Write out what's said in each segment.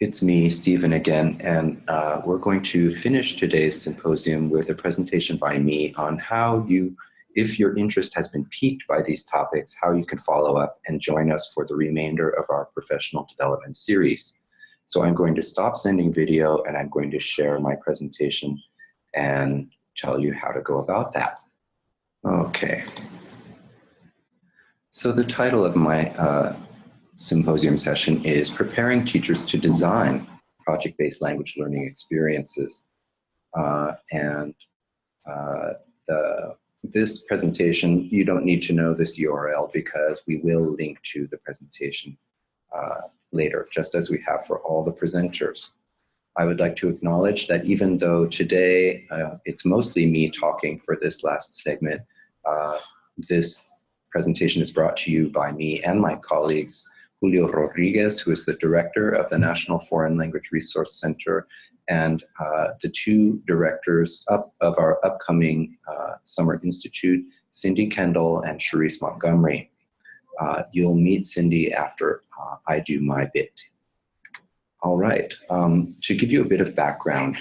It's me, Stephen, again, and we're going to finish today's symposium with a presentation by me on how you, if your interest has been piqued by these topics, how you can follow up and join us for the remainder of our professional development series. So I'm going to stop sending video and I'm going to share my presentation and tell you how to go about that. Okay. So the title of my symposium session is Preparing Teachers to Design Project-Based Language Learning Experiences. This presentation, you don't need to know this URL because we will link to the presentation later, just as we have for all the presenters. I would like to acknowledge that even though today it's mostly me talking for this last segment, this presentation is brought to you by me and my colleagues, Julio, who is the director of the National Foreign Language Resource Center, and the two directors of our upcoming Summer Institute, Cindy Kendall and Cherice Montgomery. You'll meet Cindy after I do my bit. All right, to give you a bit of background,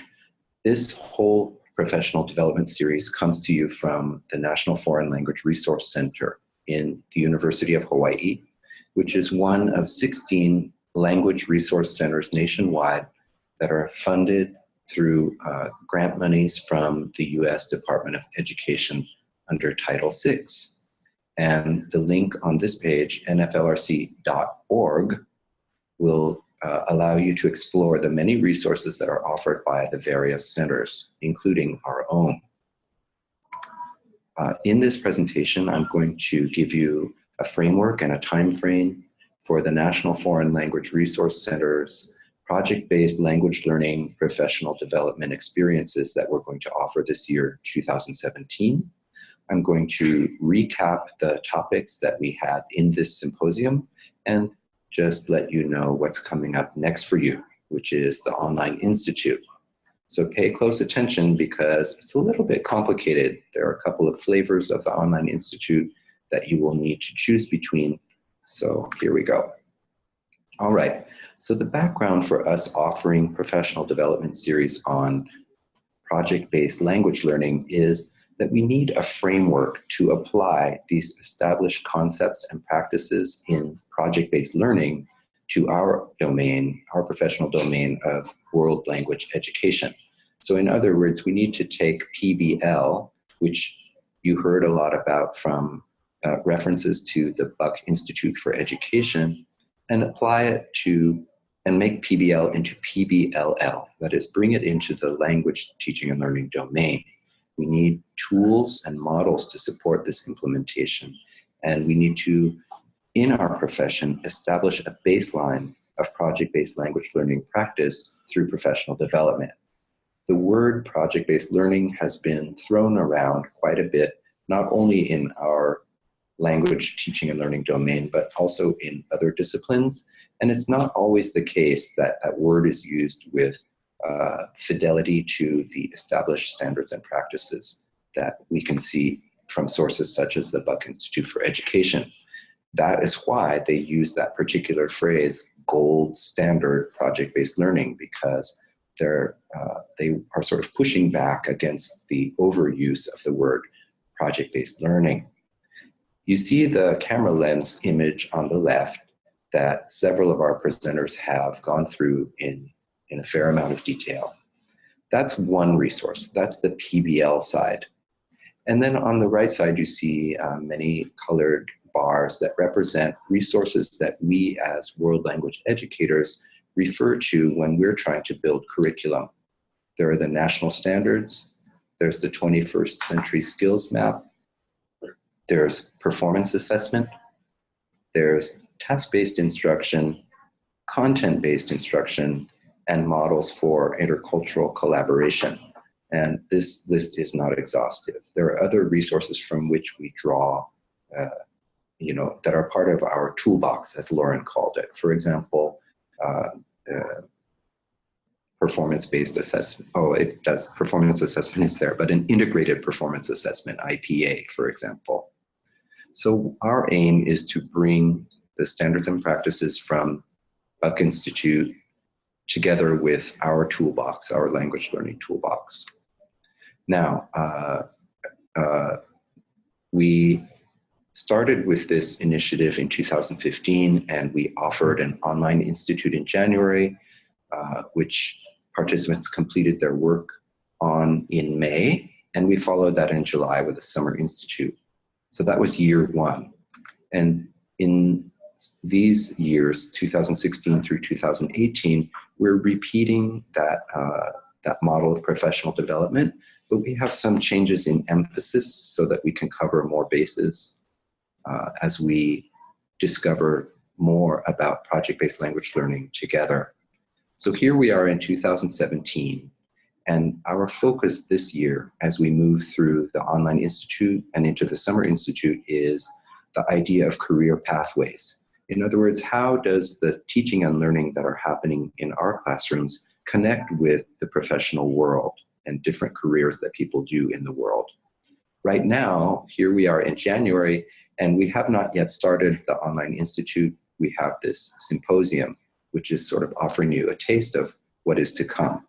this whole professional development series comes to you from the National Foreign Language Resource Center in the University of Hawaii, which is one of 16 language resource centers nationwide that are funded through grant monies from the US Department of Education under Title VI. And the link on this page, nflrc.org, will allow you to explore the many resources that are offered by the various centers, including our own. In this presentation, I'm going to give you a framework and a time frame for the National Foreign Language Resource Center's project-based language learning professional development experiences that we're going to offer this year, 2017. I'm going to recap the topics that we had in this symposium and just let you know what's coming up next for you, which is the Online Institute. So pay close attention because it's a little bit complicated. There are a couple of flavors of the Online Institute that you will need to choose between. So here we go. All right, so the background for us offering professional development series on project-based language learning is that we need a framework to apply these established concepts and practices in project-based learning to our domain, our professional domain of world language education. So in other words, we need to take PBL, which you heard a lot about from references to the Buck Institute for Education, and apply it to, and make PBL into PBLL, that is, bring it into the language teaching and learning domain. We need tools and models to support this implementation, and we need to, in our profession, establish a baseline of project-based language learning practice through professional development. The word project-based learning has been thrown around quite a bit, not only in our language teaching and learning domain, but also in other disciplines. And it's not always the case that that word is used with fidelity to the established standards and practices that we can see from sources such as the Buck Institute for Education. That is why they use that particular phrase, gold standard project-based learning, because they are sort of pushing back against the overuse of the word project-based learning. You see the camera lens image on the left that several of our presenters have gone through in a fair amount of detail. That's one resource. That's the PBL side. And then on the right side, you see many colored bars that represent resources that we as world language educators refer to when we're trying to build curriculum. There are the national standards, there's the 21st century skills map, there's performance assessment, there's task-based instruction, content-based instruction, and models for intercultural collaboration. And this list is not exhaustive. There are other resources from which we draw, that are part of our toolbox, as Lauren called it. For example, performance-based assessment. Oh, it does. Performance assessment is there, but an integrated performance assessment, IPA, for example. So our aim is to bring the standards and practices from Buck Institute together with our toolbox, our language learning toolbox. Now, we started with this initiative in 2015, and we offered an online institute in January, which participants completed their work on in May, and we followed that in July with a summer institute. So that was year one. And in these years, 2016 through 2018, we're repeating that, that model of professional development, but we have some changes in emphasis so that we can cover more bases as we discover more about project-based language learning together. So here we are in 2017, and our focus this year as we move through the online institute and into the summer institute is the idea of career pathways. In other words, how does the teaching and learning that are happening in our classrooms connect with the professional world and different careers that people do in the world? Right now, here we are in January, and we have not yet started the online institute. We have this symposium, which is sort of offering you a taste of what is to come.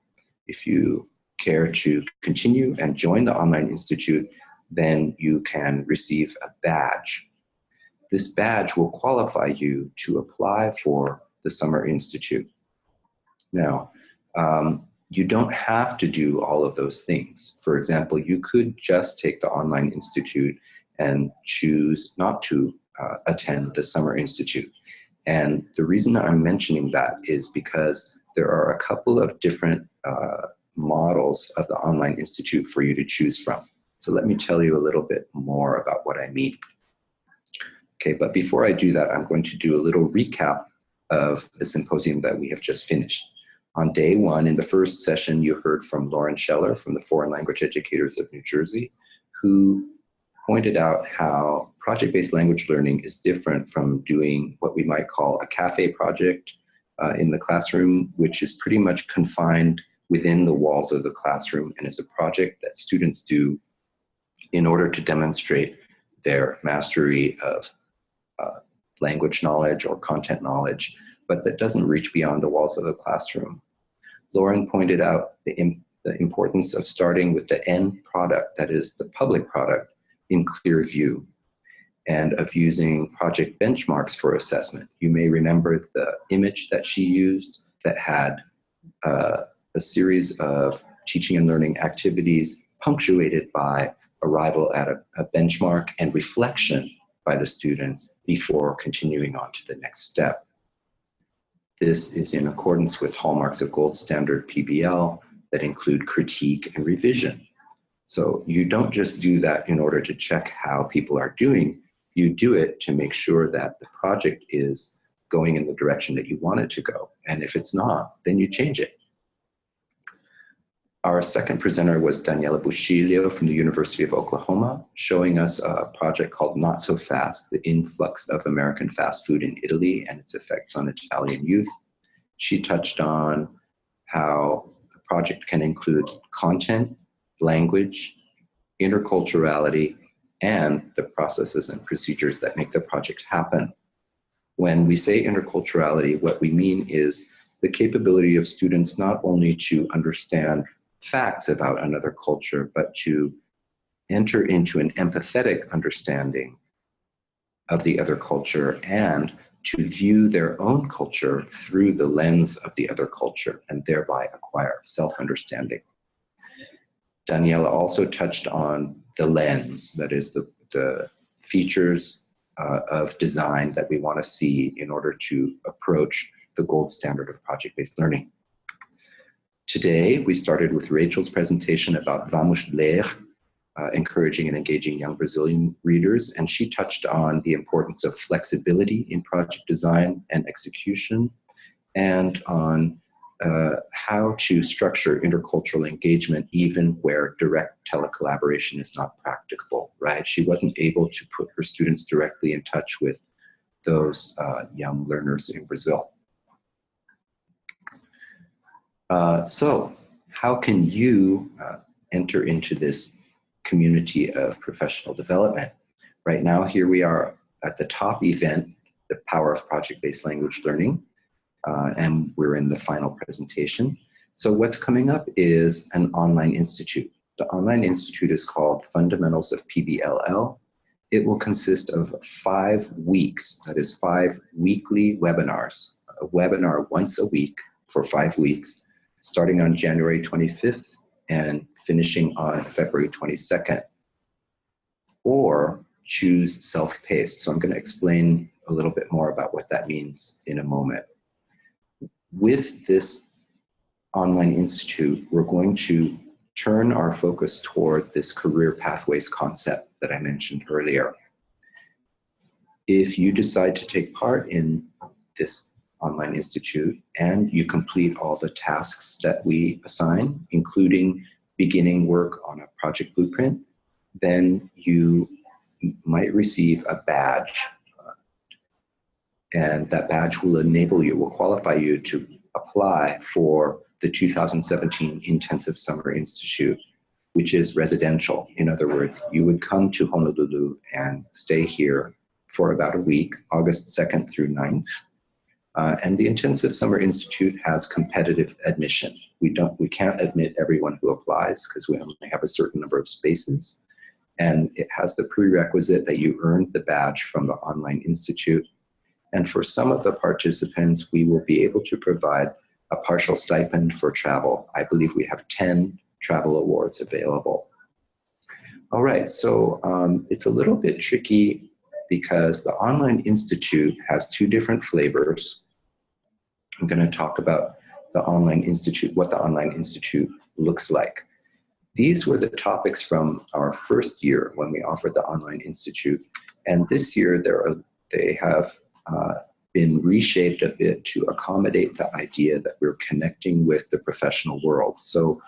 If you care to continue and join the online institute, then you can receive a badge. This badge will qualify you to apply for the Summer Institute. Now, you don't have to do all of those things. For example, you could just take the online institute and choose not to attend the Summer Institute. And the reason I'm mentioning that is because there are a couple of different models of the online institute for you to choose from. So let me tell you a little bit more about what I mean. Okay, but before I do that, I'm going to do a little recap of the symposium that we have just finished. On day one, in the first session, you heard from Lauren Scheller from the Foreign Language Educators of New Jersey, who pointed out how project-based language learning is different from doing what we might call a cafe project in the classroom, which is pretty much confined within the walls of the classroom and is a project that students do in order to demonstrate their mastery of language knowledge or content knowledge, but that doesn't reach beyond the walls of the classroom. Lauren pointed out the importance of starting with the end product, that is the public product, in clear view, and of using project benchmarks for assessment. You may remember the image that she used that had a series of teaching and learning activities punctuated by arrival at a benchmark and reflection by the students before continuing on to the next step. This is in accordance with hallmarks of gold standard PBL that include critique and revision. So you don't just do that in order to check how people are doing, you do it to make sure that the project is going in the direction that you want it to go. And if it's not, then you change it. Our second presenter was Daniela Busciglio from the University of Oklahoma, showing us a project called Not So Fast, the influx of American fast food in Italy and its effects on Italian youth. She touched on how the project can include content, language, interculturality, and the processes and procedures that make the project happen. When we say interculturality, what we mean is the capability of students not only to understand facts about another culture, but to enter into an empathetic understanding of the other culture and to view their own culture through the lens of the other culture and thereby acquire self-understanding. Daniela also touched on the lens, that is the features of design that we want to see in order to approach the gold standard of project-based learning. Today, we started with Rachel's presentation about Vamos Ler, encouraging and engaging young Brazilian readers, and she touched on the importance of flexibility in project design and execution, and on how to structure intercultural engagement even where direct telecollaboration is not practicable, right? She wasn't able to put her students directly in touch with those young learners in Brazil. So how can you enter into this community of professional development? Right now, here we are at the top event, the Power of Project-Based Language Learning. and we're in the final presentation. So what's coming up is an online institute. The online institute is called Fundamentals of PBLL. It will consist of 5 weeks, that is 5 weekly webinars, a webinar once a week for 5 weeks, starting on January 25th and finishing on February 22nd. Or choose self-paced. So I'm going to explain a little bit more about what that means in a moment. With this online institute, we're going to turn our focus toward this career pathways concept that I mentioned earlier. If you decide to take part in this online institute and you complete all the tasks that we assign, including beginning work on a project blueprint, then you might receive a badge. And that badge will enable you, will qualify you to apply for the 2017 Intensive Summer Institute, which is residential. In other words, you would come to Honolulu and stay here for about a week, August 2nd through 9th. And the Intensive Summer Institute has competitive admission. We can't admit everyone who applies because we only have a certain number of spaces. And it has the prerequisite that you earned the badge from the online institute. And for some of the participants, we will be able to provide a partial stipend for travel. I believe we have 10 travel awards available. All right, so it's a little bit tricky because the online institute has 2 different flavors. I'm going to talk about the online institute, what the online institute looks like. These were the topics from our first year when we offered the online institute. And this year they have been reshaped a bit to accommodate the idea that we're connecting with the professional world. So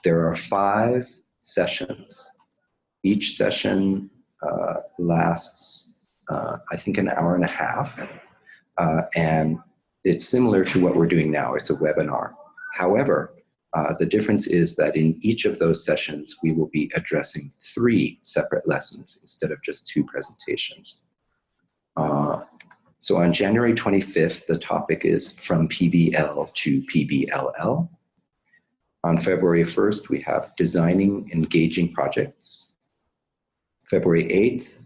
there are 5 sessions. Each session lasts, I think, an hour and a half. And it's similar to what we're doing now. It's a webinar. However, the difference is that in each of those sessions, we will be addressing 3 separate lessons instead of just 2 presentations. So on January 25th, the topic is From PBL to PBLL. On February 1st, we have Designing Engaging Projects. February 8th,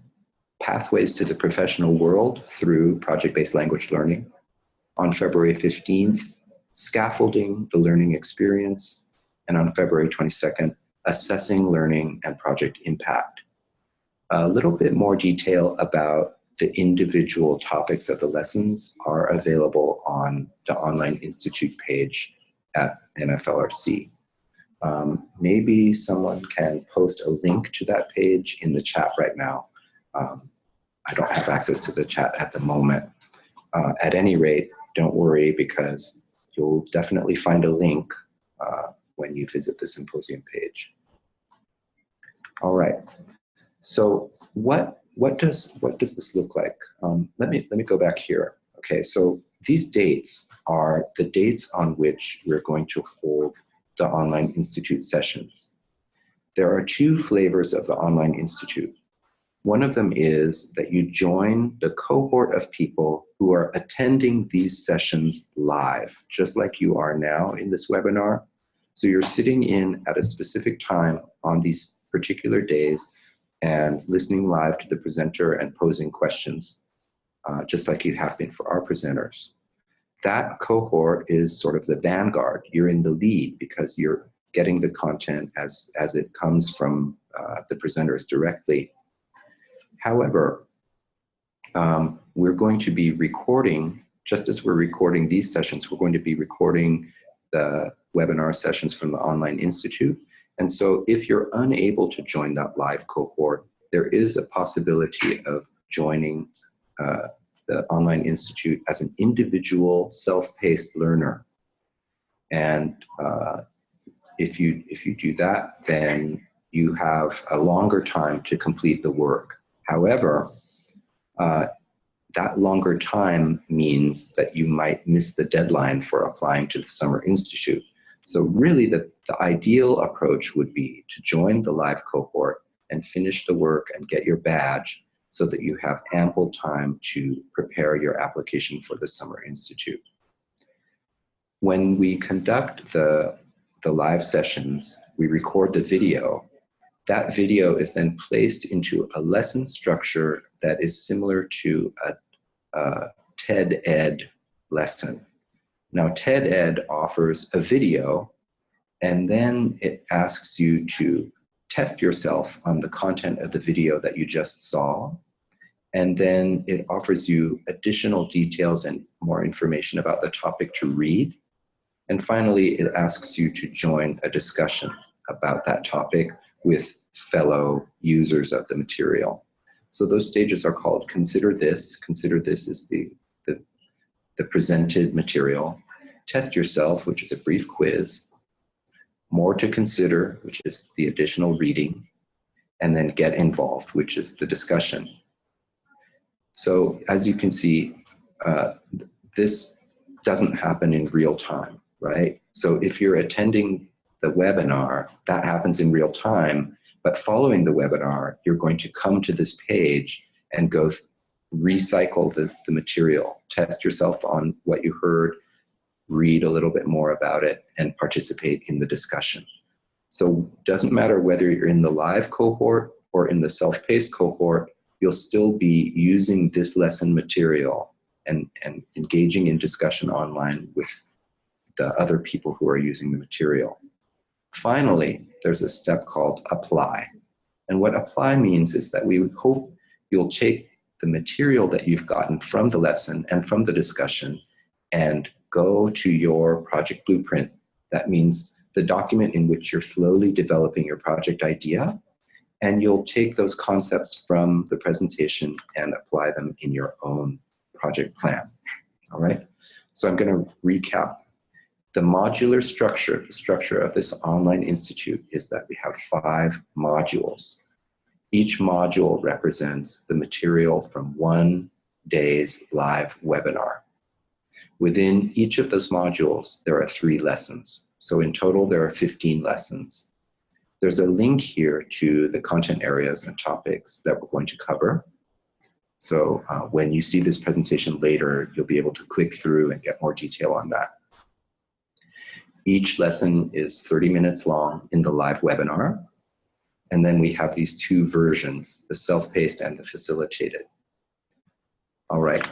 Pathways to the Professional World through Project-Based Language Learning. On February 15th, Scaffolding the Learning Experience. And on February 22nd, Assessing Learning and Project Impact. A little bit more detail about the individual topics of the lessons are available on the Online Institute page at NFLRC. Maybe someone can post a link to that page in the chat right now. I don't have access to the chat at the moment. At any rate, don't worry because you'll definitely find a link when you visit the Symposium page. All right, so what does this look like? Let me go back here. Okay, so these dates are the dates on which we're going to hold the Online Institute sessions. There are 2 flavors of the Online Institute. One of them is that you join the cohort of people who are attending these sessions live, just like you are now in this webinar. So you're sitting in at a specific time on these particular days and listening live to the presenter and posing questions, just like you have been for our presenters. That cohort is sort of the vanguard. You're in the lead because you're getting the content as it comes from the presenters directly. However, we're going to be recording, just as we're recording these sessions, we're going to be recording the webinar sessions from the Online Institute. And so if you're unable to join that live cohort, there is a possibility of joining the Online Institute as an individual self-paced learner. And if you do that, then you have a longer time to complete the work. However, that longer time means that you might miss the deadline for applying to the Summer Institute. So really the ideal approach would be to join the live cohort and finish the work and get your badge so that you have ample time to prepare your application for the Summer Institute. When we conduct the live sessions, we record the video. That video is then placed into a lesson structure that is similar to a TED Ed lesson. Now, TED Ed offers a video, and then it asks you to test yourself on the content of the video that you just saw. And then it offers you additional details and more information about the topic to read. And finally, it asks you to join a discussion about that topic with fellow users of the material. So those stages are called Consider This. Consider This is the presented material. Test Yourself, which is a brief quiz. More to Consider, which is the additional reading. And then Get Involved, which is the discussion. So as you can see, this doesn't happen in real time, right? So if you're attending the webinar, that happens in real time, but following the webinar, you're going to come to this page and go recycle the material, test yourself on what you heard, read a little bit more about it, and participate in the discussion. So it doesn't matter whether you're in the live cohort or in the self-paced cohort, you'll still be using this lesson material and engaging in discussion online with the other people who are using the material. Finally, there's a step called Apply. And what Apply means is that we would hope you'll take the material that you've gotten from the lesson and from the discussion and go to your project blueprint. That means the document in which you're slowly developing your project idea, and you'll take those concepts from the presentation and apply them in your own project plan. All right, so I'm going to recap. The modular structure, the structure of this online institute is that we have 5 modules. Each module represents the material from one day's live webinar. Within each of those modules, there are 3 lessons. So in total, there are 15 lessons. There's a link here to the content areas and topics that we're going to cover. So when you see this presentation later, you'll be able to click through and get more detail on that. Each lesson is 30 minutes long in the live webinar. And then we have these 2 versions, the self-paced and the facilitated. All right.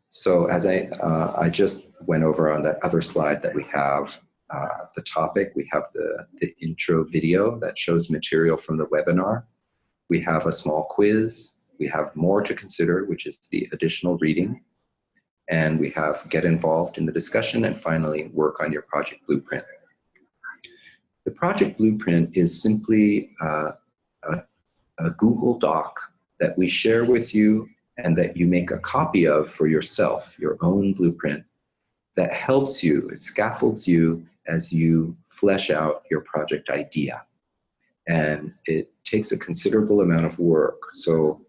So as I just went over on that other slide that we have, the topic, we have the intro video that shows material from the webinar. We have a small quiz. We have More to Consider, which is the additional reading. And we have Get Involved in the discussion, and finally, Work on your project blueprint. The project blueprint is simply a Google Doc that we share with you and that you make a copy of for yourself, your own blueprint, that helps you, it scaffolds you as you flesh out your project idea. And it takes a considerable amount of work. So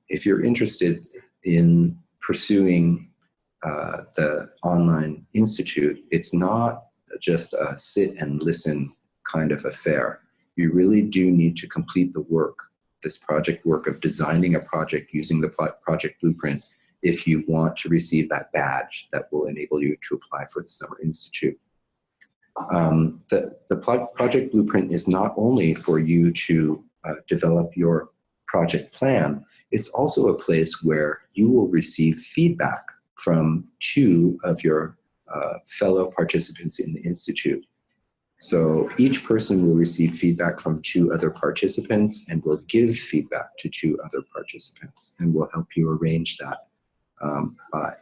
if you're interested in pursuing the online institute, it's not just a sit and listen kind of affair. You really do need to complete the work, this project work of designing a project using the project blueprint, if you want to receive that badge that will enable you to apply for the Summer Institute. The project blueprint is not only for you to develop your project plan, it's also a place where you will receive feedback from 2 of your fellow participants in the Institute. So each person will receive feedback from 2 other participants and will give feedback to 2 other participants, and will help you arrange that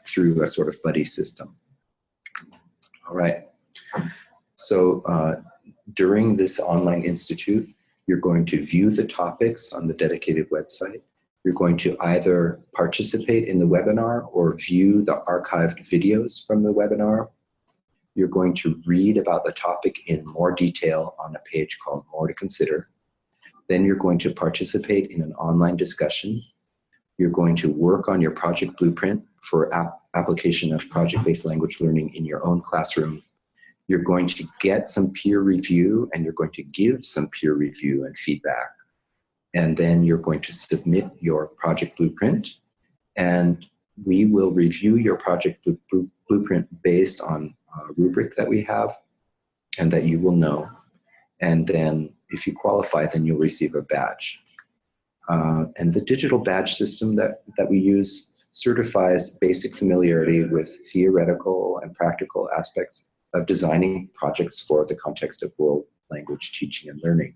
through a sort of buddy system. All right. So during this online institute, you're going to view the topics on the dedicated website. You're going to either participate in the webinar or view the archived videos from the webinar. You're going to read about the topic in more detail on a page called More to Consider. Then you're going to participate in an online discussion. You're going to work on your project blueprint for application of project-based language learning in your own classroom. You're going to get some peer review, and you're going to give some peer review and feedback. And then you're going to submit your project blueprint. And We will review your project blueprint based on a rubric that we have and that you will know. And then if you qualify, then you'll receive a badge. And the digital badge system that we use certifies basic familiarity with theoretical and practical aspects of designing projects for the context of world language teaching and learning.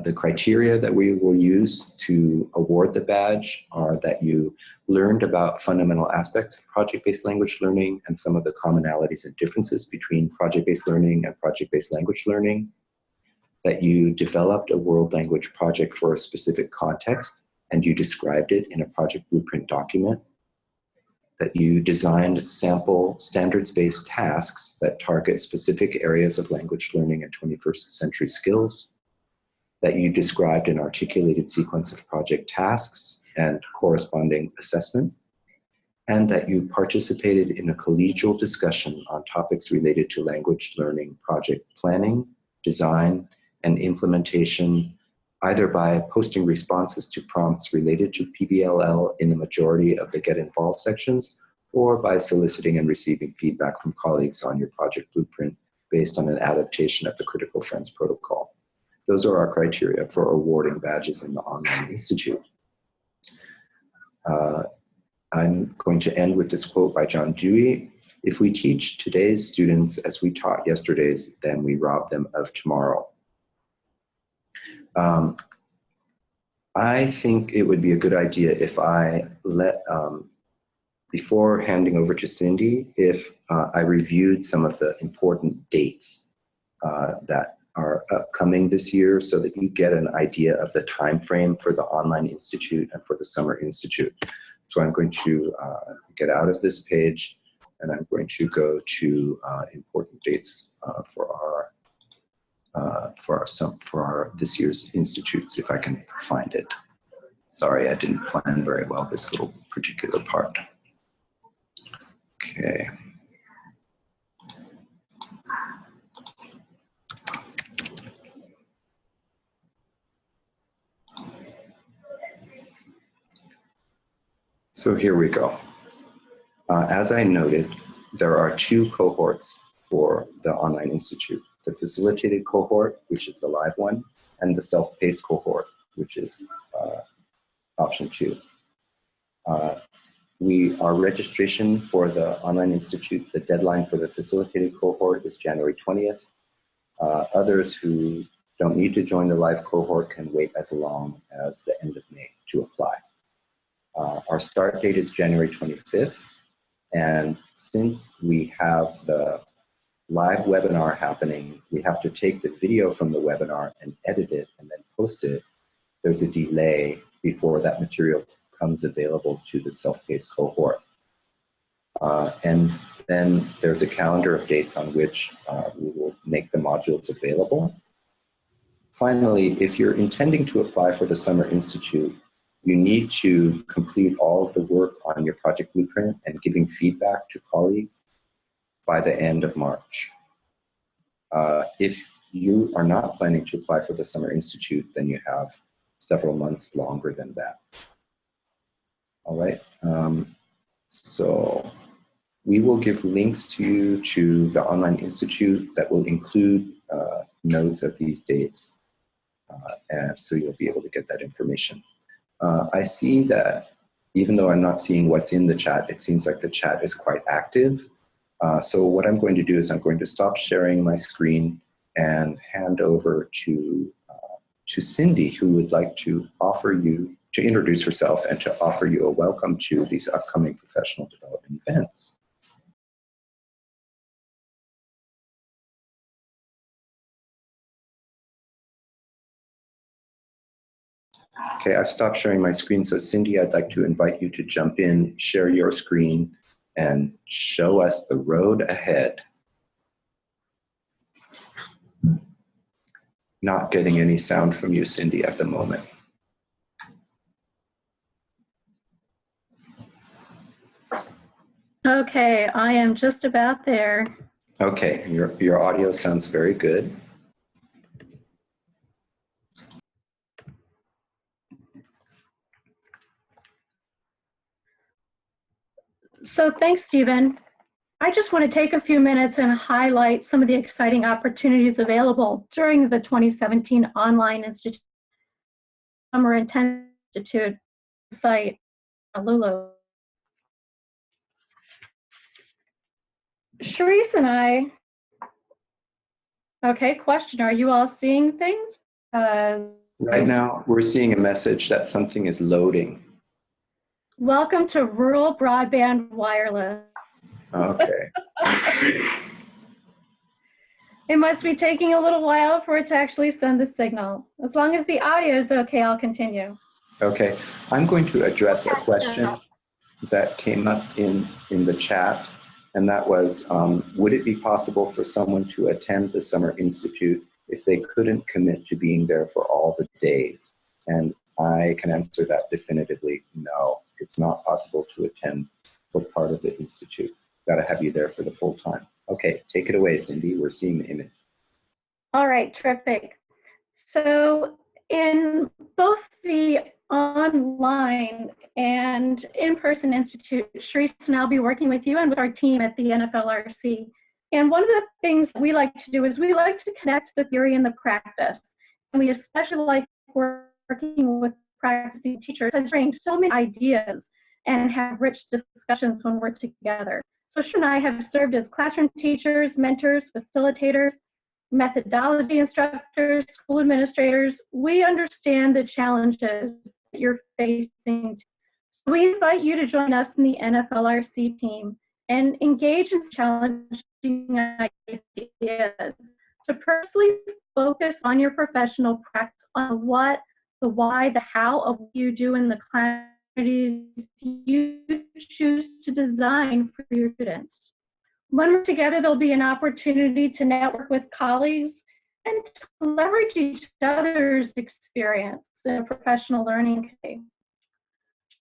The criteria that we will use to award the badge are that you learned about fundamental aspects of project-based language learning and some of the commonalities and differences between project-based learning and project-based language learning, that you developed a world language project for a specific context and you described it in a project blueprint document, that you designed sample standards-based tasks that target specific areas of language learning and 21st century skills, that you described an articulated sequence of project tasks and corresponding assessment, and that you participated in a collegial discussion on topics related to language learning project planning, design, and implementation, either by posting responses to prompts related to PBLL in the majority of the Get Involved sections, or by soliciting and receiving feedback from colleagues on your project blueprint based on an adaptation of the Critical Friends Protocol. Those are our criteria for awarding badges in the Online Institute. I'm going to end with this quote by John Dewey. If we teach today's students as we taught yesterday's, then we rob them of tomorrow. I think it would be a good idea if I let, before handing over to Cindy, if I reviewed some of the important dates that are upcoming this year so that you get an idea of the time frame for the Online Institute and for the Summer Institute. So I'm going to get out of this page and I'm going to go to important dates for our this year's institutes, if I can find it. Sorry, I didn't plan very well this little particular part. Okay. So here we go. As I noted, there are two cohorts for the Online Institute: the facilitated cohort, which is the live one, and the self-paced cohort, which is option 2. Our registration for the Online Institute, the deadline for the facilitated cohort is January 20th. Others who don't need to join the live cohort can wait as long as the end of May to apply. Our start date is January 25th, and since we have the live webinar happening, we have to take the video from the webinar and edit it and then post it. There's a delay before that material becomes available to the self-paced cohort. And then there's a calendar of dates on which we will make the modules available. Finally, if you're intending to apply for the Summer Institute, you need to complete all of the work on your project blueprint and giving feedback to colleagues by the end of March. If you are not planning to apply for the Summer Institute, then you have several months longer than that. All right, so we will give links to you to the Online Institute that will include notes of these dates, and so you'll be able to get that information. I see that even though I'm not seeing what's in the chat, it seems like the chat is quite active. So what I'm going to do is I'm going to stop sharing my screen and hand over to Cindy, who would like to offer you, to introduce herself and to offer you a welcome to these upcoming professional development events. Okay, I've stopped sharing my screen. So Cindy, I'd like to invite you to jump in, share your screen, and show us the road ahead. Not getting any sound from you, Cindy, at the moment. Okay, I am just about there. Okay, your audio sounds very good. So thanks, Stephen. I just want to take a few minutes and highlight some of the exciting opportunities available during the 2017 Online Institute Summer Institute site, Lulu. Cherice and I, okay, question, are you all seeing things? Right now, we're seeing a message that something is loading. Welcome to Rural Broadband Wireless. Okay. It must be taking a little while for it to actually send the signal. As long as the audio is okay, I'll continue. Okay, I'm going to address a question that came up in the chat, and that was, would it be possible for someone to attend the Summer Institute if they couldn't commit to being there for all the days? And I can answer that definitively, no. It's not possible to attend for part of the Institute. Got to have you there for the full time. Okay, take it away, Cindy. We're seeing the image. All right, terrific. So in both the online and in-person institute, Cherice and I'll be working with you and with our team at the NFLRC. And one of the things we like to do is we like to connect the theory and the practice. And we especially like working with practicing teachers who bring so many ideas and have rich discussions when we're together. So she and I have served as classroom teachers, mentors, facilitators, methodology instructors, school administrators. We understand the challenges that you're facing. So we invite you to join us in the NFLRC team and engage in challenging ideas to personally focus on your professional practice, on what, the why, the how of what you do in the communities you choose to design for your students. When we're together, there'll be an opportunity to network with colleagues and to leverage each other's experience in a professional learning community.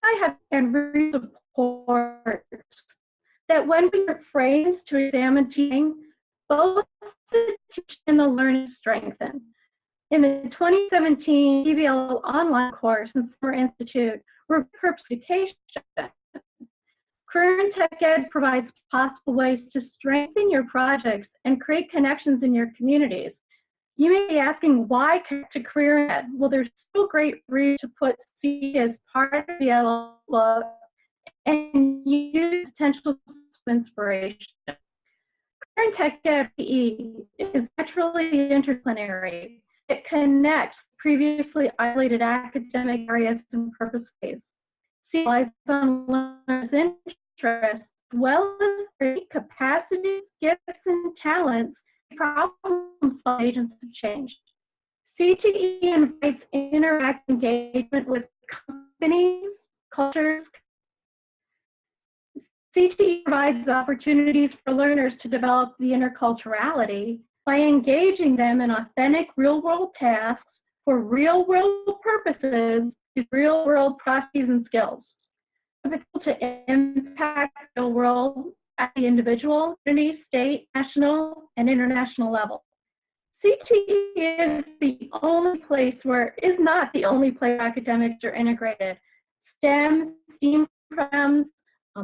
I have every support that when we are frames to examine teaching, both the teaching and the learning strengthen. In the 2017 PBL online course in Summer Institute, we're purpose education. Career and Tech Ed provides possible ways to strengthen your projects and create connections in your communities. You may be asking, why connect to Career Ed? Well, there's still great reason to put C as part of the outlook and use potential inspiration. Career and Tech Ed is naturally interdisciplinary. It connects previously isolated academic areas and purpose ways. C relies on learners' interests, as well as great capacities, gifts, and talents, problem-solving agents of change. CTE invites interact engagement with companies, cultures. CTE provides opportunities for learners to develop the interculturality by engaging them in authentic real-world tasks for real-world purposes, real-world processes and skills. To impact the world at the individual, community, state, national, and international level. CTE is the only place where, is not the only place where academics are integrated. STEM, STEAM programs,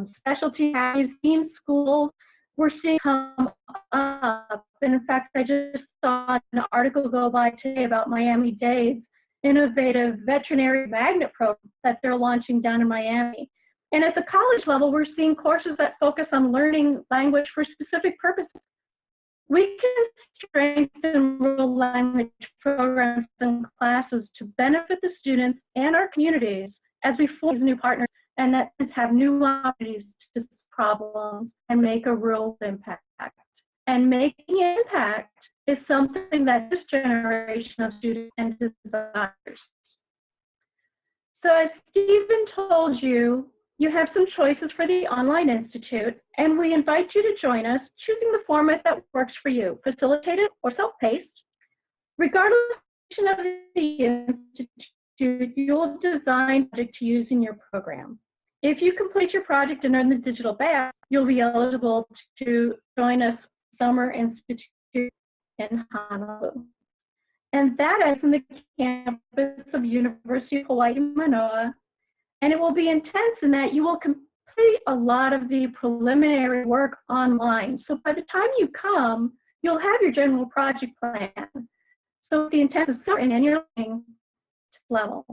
specialty academies, STEAM schools, we're seeing come up. And in fact, I just saw an article go by today about Miami-Dade's innovative veterinary magnet program that they're launching down in Miami. And at the college level, we're seeing courses that focus on learning language for specific purposes. We can strengthen rural language programs and classes to benefit the students and our communities as we form these new partners and that have new opportunities to solve problems and make a real impact. And making an impact is something that this generation of students and desires. So as Stephen told you, you have some choices for the Online Institute, and we invite you to join us, choosing the format that works for you, facilitated or self-paced. Regardless of the institute, you'll design a project to use in your program. If you complete your project and earn the digital badge, you'll be eligible to join us Summer Institute in Honolulu. And that is in the campus of University of Hawaii, Manoa. And it will be intense in that you will a lot of the preliminary work online. So by the time you come, you'll have your general project plan. So the intensive summer and your learning level,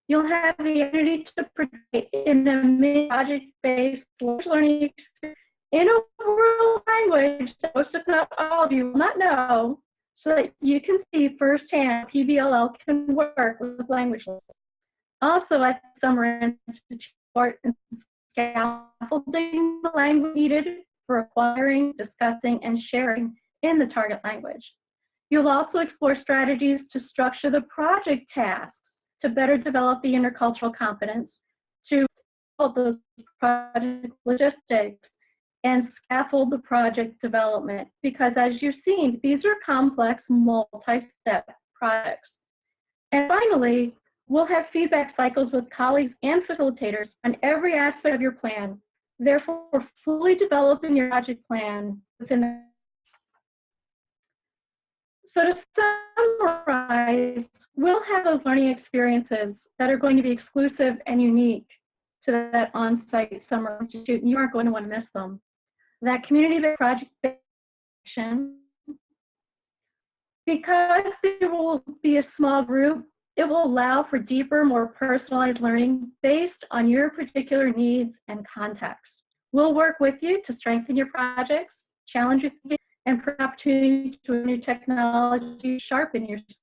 you'll have the ability to participate in the project-based learning experience in a world language that most, if not all of you, will not know, so that you can see firsthand PBLL can work with languages. Also at the Summer Institute, and scaffolding the language needed for acquiring, discussing, and sharing in the target language. You'll also explore strategies to structure the project tasks to better develop the intercultural competence, to develop those project logistics, and scaffold the project development. Because as you've seen, these are complex, multi-step projects. And finally, we'll have feedback cycles with colleagues and facilitators on every aspect of your plan. Therefore, fully developing your project plan within the. So to summarize, we'll have those learning experiences that are going to be exclusive and unique to that on-site Summer Institute, and you aren't going to want to miss them. That community-based project action, because there will be a small group, it will allow for deeper, more personalized learning based on your particular needs and context. We'll work with you to strengthen your projects, challenge you, and provide opportunities to new technology, sharpen your skills,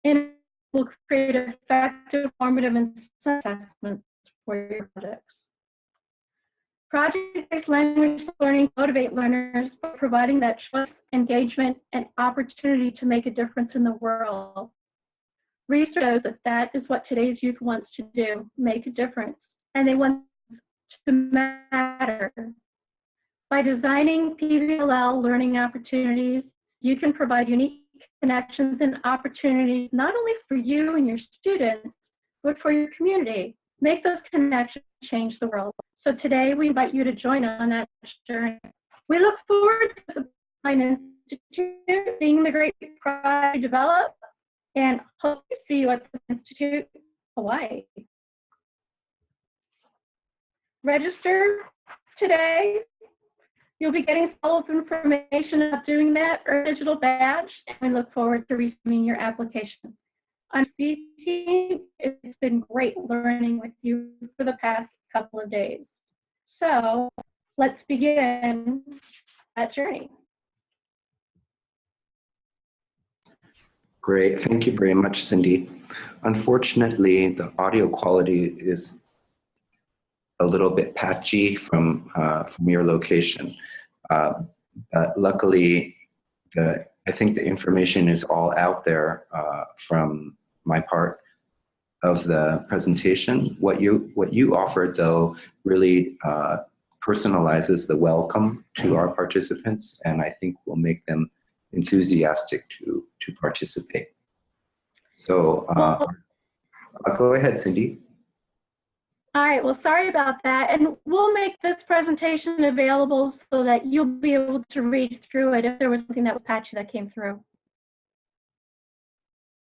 and will create effective, formative, and assessments for your projects. Project-based language learning motivate learners by providing that trust, engagement, and opportunity to make a difference in the world. Research shows that that is what today's youth wants to do, make a difference, and they want to matter. By designing PBLL learning opportunities, you can provide unique connections and opportunities not only for you and your students, but for your community. Make those connections change the world. So today we invite you to join us on that journey. We look forward to the Supply Institute, seeing the great project develop, and hope to see you at the Institute, Hawaii. Register today. You'll be getting follow-up information about doing that or a digital badge, and we look forward to receiving your application. On C team, it's been great learning with you for the past couple of days. So let's begin that journey. Great, thank you very much, Cindy. Unfortunately, the audio quality is a little bit patchy from your location. But luckily, I think the information is all out there from my part of the presentation. What you offered, though, really personalizes the welcome to our participants, and I think will make them enthusiastic to participate. So go ahead, Cindy. All right, well, sorry about that. And we'll make this presentation available so that you'll be able to read through it if there was something that was patchy that came through.